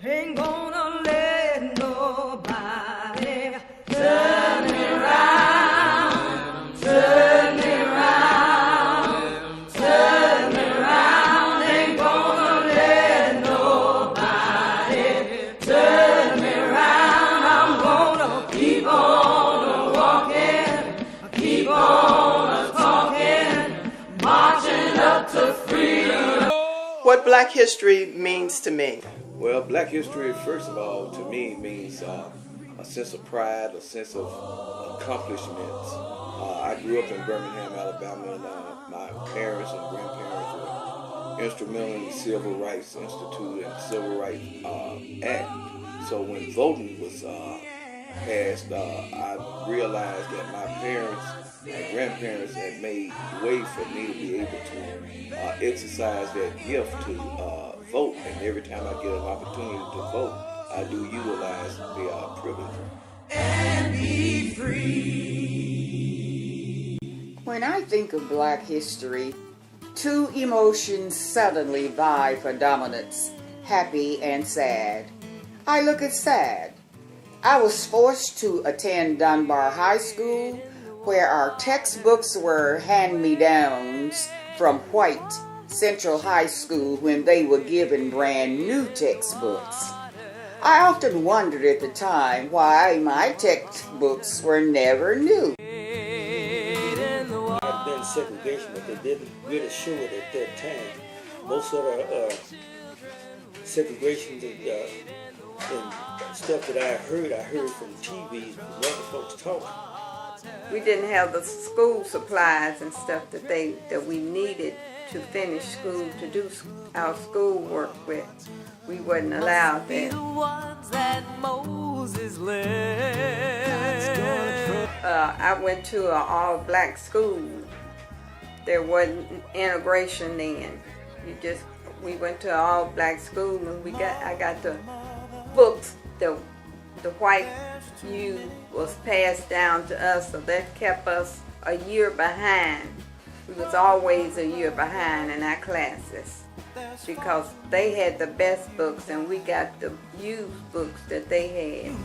Ain't gonna let nobody turn me round, turn me round, turn me round. Ain't gonna let nobody turn me round. I'm gonna keep on walking, keep on talking, marching up to freedom. What Black history means to me. Well, Black history, first of all, to me means a sense of pride, a sense of accomplishments. I grew up in Birmingham, Alabama, and my parents and grandparents were instrumental in the Civil Rights Institute and Civil Rights Act. So when voting was passed, I realized that my parents and grandparents had made way for me to be able to exercise that gift to vote, and every time I get an opportunity to vote, I do utilize the privilege. And be free. When I think of Black history, two emotions suddenly vie for dominance, happy and sad. I look at sad. I was forced to attend Dunbar High School, where our textbooks were hand-me-downs from white Central High School when they were given brand new textbooks. I often wondered at the time why my textbooks were never new. There had been segregation, but they didn't really show it at that time. Most of the segregation and stuff that I heard from TVs, from other folks talking. We didn't have the school supplies and stuff that we needed to finish school, to do our school work with. We wasn't allowed that. I went to an all-black school. There wasn't integration then. We went to an all-black school, and I got the books. The white view was passed down to us, so that kept us a year behind. We was always a year behind in our classes because they had the best books and we got the used books that they had.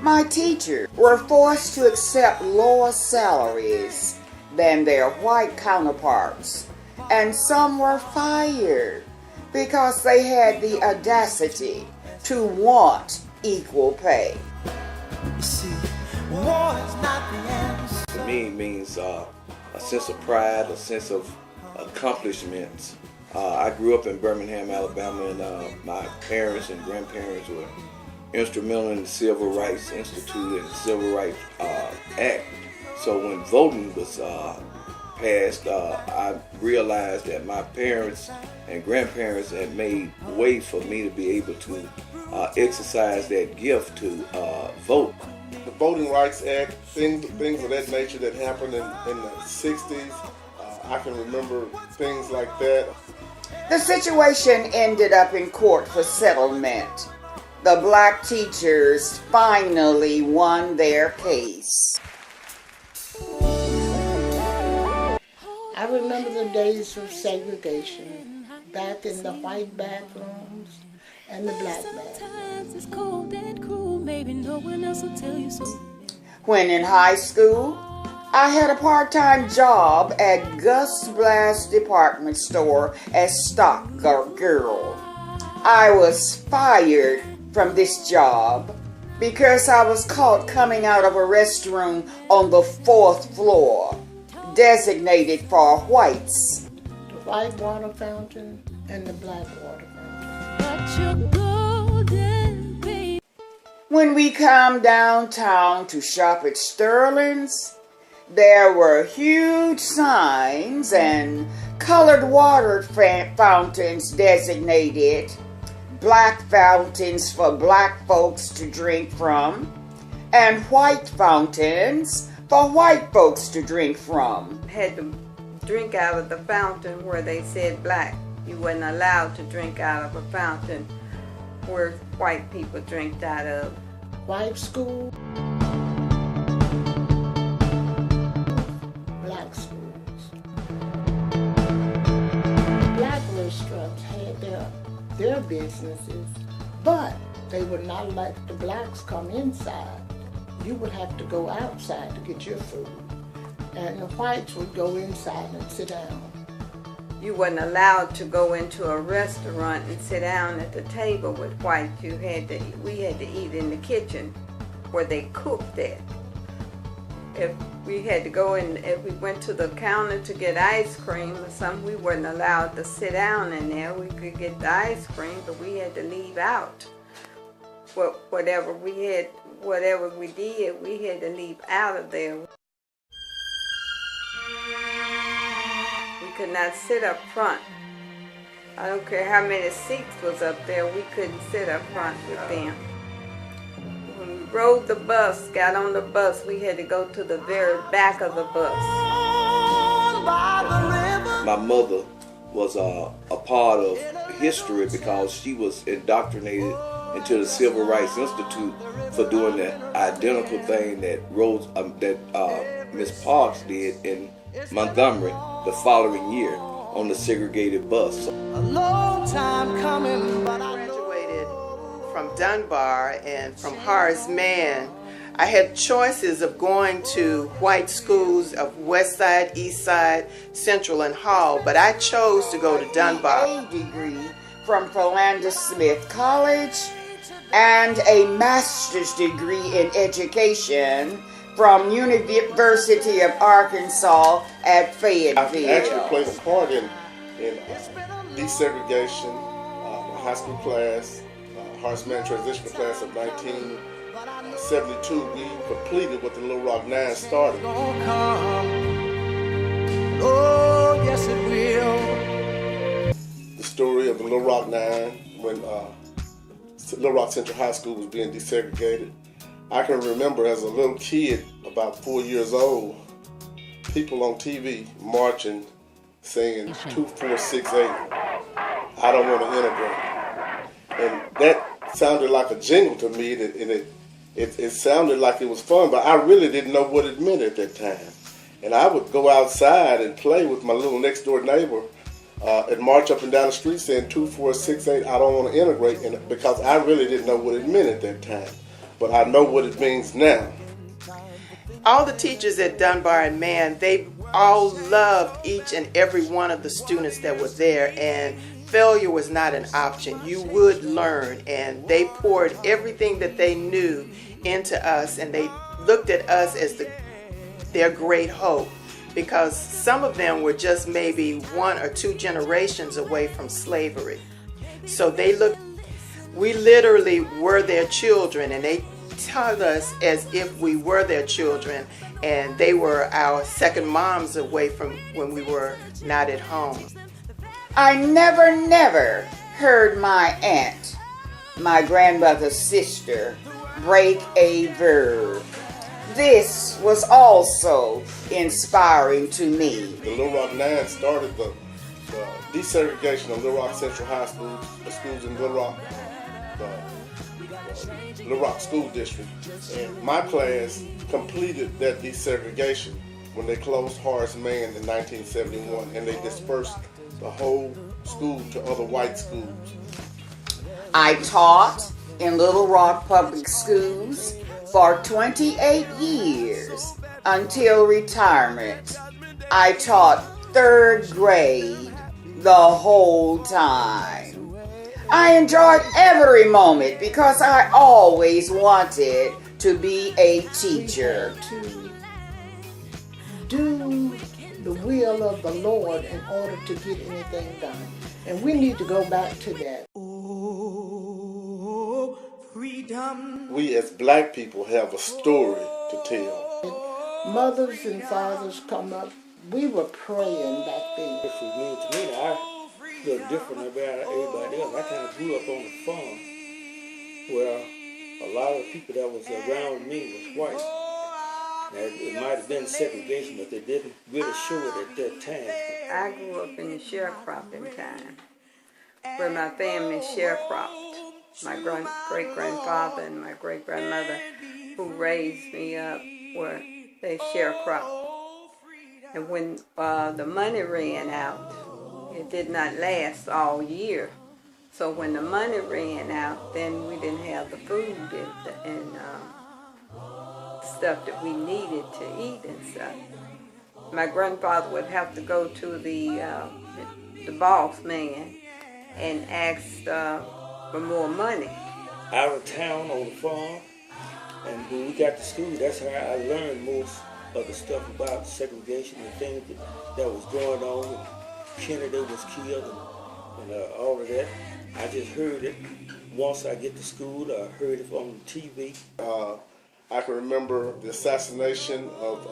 My teachers were forced to accept lower salaries than their white counterparts, and some were fired because they had the audacity to want equal pay. To me, it means a sense of pride, a sense of accomplishments. I grew up in Birmingham, Alabama, and my parents and grandparents were instrumental in the Civil Rights Institute and the Civil Rights Act. So when voting was passed, I realized that my parents and grandparents had made way for me to be able to exercise that gift to vote. The Voting Rights Act, things of that nature that happened in the 60s, I can remember things like that. The situation ended up in court for settlement. The black teachers finally won their case. I remember the days of segregation, back in the white bathrooms and the black bathrooms. When in high school, I had a part-time job at Gus Blass department store as stock girl. I was fired from this job because I was caught coming out of a restroom on the 4th floor, designated for whites. The white water fountain and the black water fountain. When we come downtown to shop at Sterling's, there were huge signs and colored water fountains designated black fountains for black folks to drink from, and white fountains for white folks to drink from. Had to drink out of the fountain where they said black. You wasn't allowed to drink out of a fountain where white people drank out of. White school, black schools. Black restaurants had their businesses, but they would not let the blacks come inside. You would have to go outside to get your food, and the whites would go inside and sit down. You wasn't allowed to go into a restaurant and sit down at the table with whites. We had to eat in the kitchen where they cooked at. If we had to go in, if we went to the counter to get ice cream or something, we weren't allowed to sit down in there. We could get the ice cream, but we had to leave out. Whatever we did, we had to leave out of there. We could not sit up front. I don't care how many seats was up there, we couldn't sit up front with them. When we rode the bus, got on the bus, we had to go to the very back of the bus. My mother was a part of history because she was indoctrinated into the Civil Rights Institute for doing that identical thing that Miss Parks did in Montgomery the following year on the segregated bus. A long time coming, but I Graduated from Dunbar and from Horace Mann. I had choices of going to white schools of West Side, East Side, Central, and Hall, but I chose to go to Dunbar. A degree from Philander Smith College and a master's degree in education from University of Arkansas at Fayetteville. I actually played a part in desegregation. My high school class, Horace Mann transitional class of 1972, we completed what the Little Rock Nine started. gonna come. Oh, yes it will. The story of the Little Rock Nine when Little Rock Central High School was being desegregated. I can remember as a little kid, about 4 years old, people on TV marching, singing 2468, I don't want to integrate. And that sounded like a jingle to me, and it sounded like it was fun, but I really didn't know what it meant at that time. And I would go outside and play with my little next door neighbor and march up and down the street saying 2468, I don't want to integrate, and because I really didn't know what it meant at that time. But I know what it means now. All the teachers at Dunbar and Mann, they all loved each and every one of the students that were there, and failure was not an option. You would learn, and they poured everything that they knew into us, and they looked at us as their great hope, because some of them were just maybe 1 or 2 generations away from slavery. So we literally were their children, and they taught us as if we were their children, and they were our second moms away from when we were not at home. I never heard my aunt, my grandmother's sister, break a verb. This was also inspiring to me. The Little Rock Nine started the desegregation of Little Rock Central High School, the schools in Little Rock, the Little Rock School District. And my class completed that desegregation when they closed Horace Mann in 1971, and they dispersed the whole school to other white schools. I taught in Little Rock Public Schools for 28 years until retirement. I taught 3rd grade the whole time. I enjoyed every moment because I always wanted to be a teacher. To do the will of the Lord in order to get anything done. And we need to go back to that. Oh, freedom. We as black people have a story to tell. Mothers and fathers come up. We were praying back then. This was new to me. I feel different about everybody else. I kind of grew up on a farm where a lot of the people that was around me was white. Now, it might have been segregation, but they didn't really show it at that time. I grew up in the sharecropping time, where my family sharecropped. My great-grandfather and my great-grandmother, who raised me up, they sharecropped. And when the money ran out, it did not last all year. So when the money ran out, then we didn't have the food and stuff that we needed to eat and stuff. My grandfather would have to go to the boss man and ask for more money. Out of town on the farm, and when we got to school, that's how I learned most of the stuff about segregation and things that was going on. And Kennedy was killed and all of that. I just heard it once I get to school. I heard it on TV. I can remember the assassination of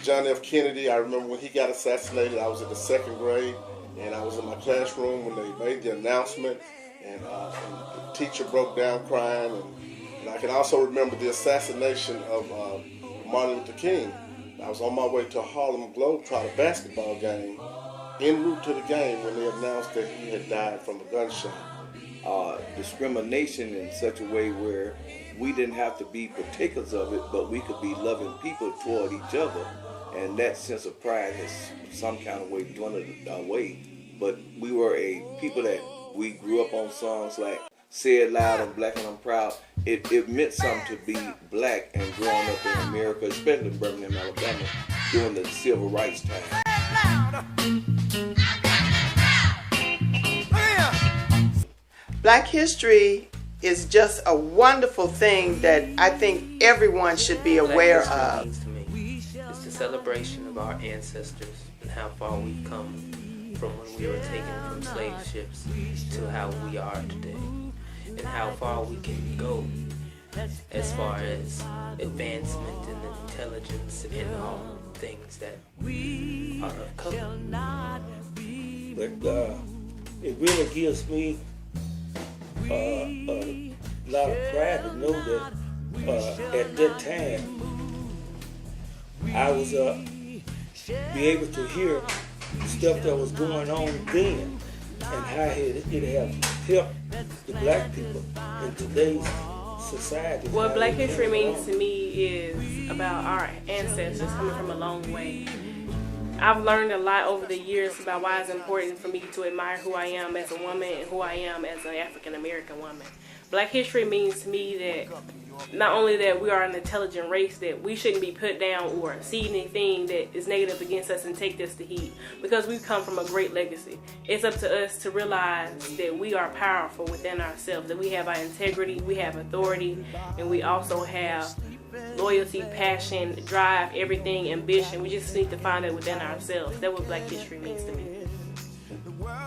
John F. Kennedy. I remember when he got assassinated. I was in the 2nd grade, and I was in my classroom when they made the announcement, and the teacher broke down crying. And I can also remember the assassination of Martin Luther King. I was on my way to a Harlem Globetrotter basketball game, en route to the game when they announced that he had died from a gunshot. Discrimination in such a way where we didn't have to be partakers of it, but we could be loving people toward each other, and that sense of pride has some kind of way dwindled away. But we were a people that we grew up on songs like "Say It Loud, I'm Black and I'm Proud." It meant something to be black and growing up in America, especially in Birmingham, Alabama, during the civil rights time. Black history is just a wonderful thing that I think everyone should be aware Black of. history means to me, it's the celebration of our ancestors and how far we've come from when we were taken from slave ships to how we are today, and how far we can go as far as advancement and intelligence and all things that are of color. But it really gives me a lot of pride to know that at that time I was be able to hear stuff that was going on then and how it have helped the black people in today's society. What Black history means to me is about our ancestors coming from a long way. I've learned a lot over the years about why it's important for me to admire who I am as a woman and who I am as an African American woman. Black history means to me that not only that we are an intelligent race, that we shouldn't be put down or see anything that is negative against us and take this to heed, because we've come from a great legacy. It's up to us to realize that we are powerful within ourselves, that we have our integrity, we have authority, and we also have loyalty, passion, drive, everything, ambition. We just need to find it within ourselves. That's what Black history means to me.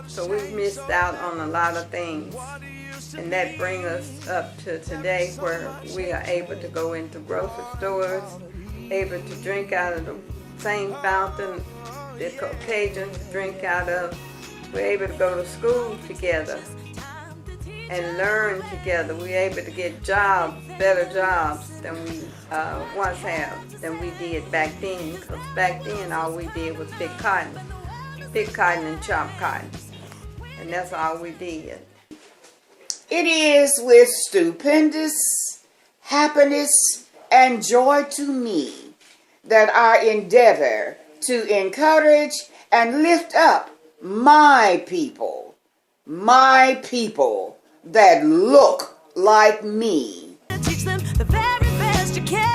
So we've missed out on a lot of things. And that brings us up to today, where we are able to go into grocery stores, able to drink out of the same fountain that Caucasians drink out of. We're able to go to school together and learn together. We're able to get jobs, better jobs than we once have, than we did back then. Because back then all we did was pick cotton and chop cotton. And that's all we did. It is with stupendous happiness and joy to me that I endeavor to encourage and lift up my people that look like me. Teach them the very best you can.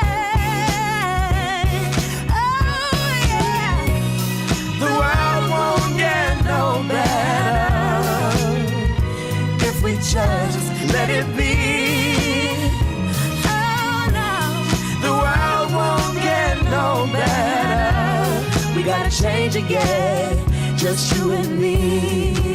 Oh yeah. The world won't get no better if we just let it be. Oh no. The world won't get no better. We gotta change again, just you and me.